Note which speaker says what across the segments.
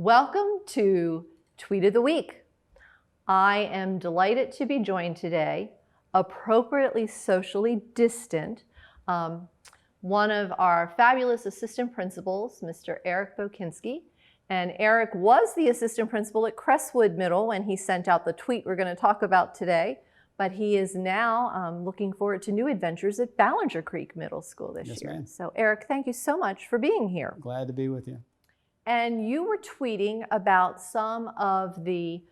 Speaker 1: Welcome to Tweet of the Week. I am delighted to be joined today, appropriately socially distant, one of our fabulous assistant principals, Mr. Eric Bokinsky. And Eric was the assistant principal at Crestwood Middle when he sent out the tweet we're going to talk about today. But he is now looking forward to new adventures at Ballinger Creek Middle School this year.
Speaker 2: Ma'am.
Speaker 1: So Eric, thank you so much for being here.
Speaker 2: Glad to be with you.
Speaker 1: And you were tweeting about some of the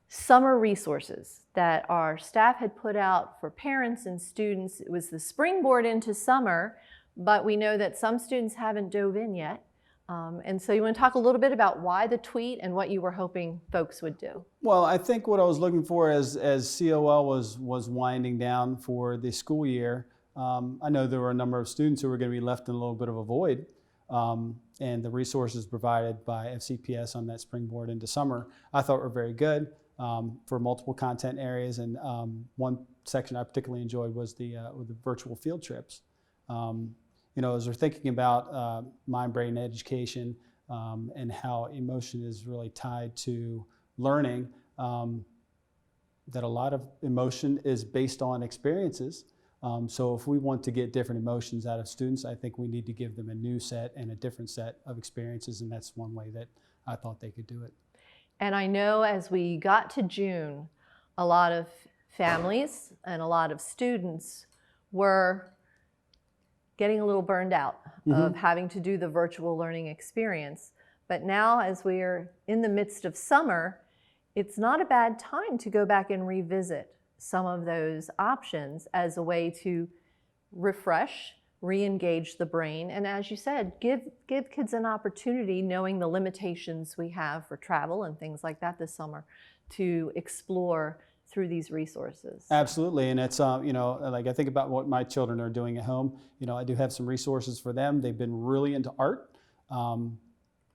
Speaker 1: summer resources that our staff had put out for parents and students. It was the springboard into summer, but we know that some students haven't dove in yet. And so you want to talk a little bit about why the tweet and what you were hoping folks would do?
Speaker 2: Well, I think what I was looking for as COL was winding down for the school year. I know there were a number of students who were going to be left in a little bit of a void. And the resources provided by FCPS on that springboard into summer, I thought were very good for multiple content areas. And one section I particularly enjoyed was the virtual field trips. You know, as we're thinking about mind, brain education and how emotion is really tied to learning, that a lot of emotion is based on experiences. So if we want to get different emotions out of students, I think we need to give them a new set and a different set of experiences, and that's one way that I thought they could do it.
Speaker 1: And I know as we got to June, a lot of families and a lot of students were getting a little burned out of having to do the virtual learning experience. But now as we're in the midst of summer, it's not a bad time to go back and revisit some of those options as a way to refresh, re-engage the brain, and as you said, give kids an opportunity, knowing the limitations we have for travel and things like that this summer, to explore through these resources.
Speaker 2: Absolutely, and it's you know, like I think about what my children are doing at home. You know, I do have some resources for them. They've been really into art.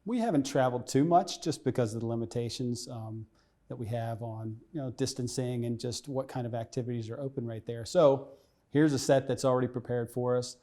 Speaker 2: We haven't traveled too much just because of the limitations that we have on, you know, distancing and just what kind of activities are open right there. So here's a set that's already prepared for us.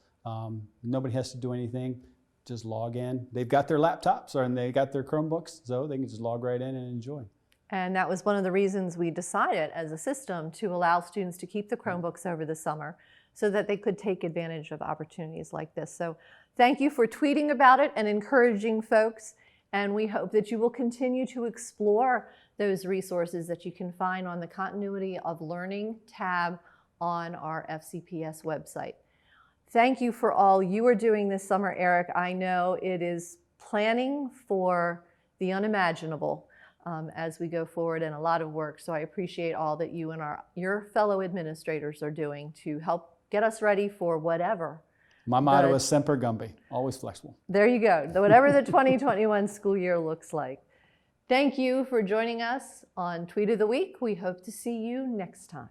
Speaker 2: Nobody has to do anything, just log in. They've got their laptops and they got their Chromebooks, so they can just log right in and enjoy.
Speaker 1: And that was one of the reasons we decided as a system to allow students to keep the Chromebooks over the summer so that they could take advantage of opportunities like this. So thank you for tweeting about it and encouraging folks. And we hope that you will continue to explore those resources that you can find on the Continuity of Learning tab on our FCPS website. Thank you for all you are doing this summer, Eric. I know it is planning for the unimaginable as we go forward, and a lot of work. So I appreciate all that you and your fellow administrators are doing to help get us ready for whatever.
Speaker 2: My motto is Semper Gumby, always flexible.
Speaker 1: There you go, whatever the 2021 school year looks like. Thank you for joining us on Tweet of the Week. We hope to see you next time.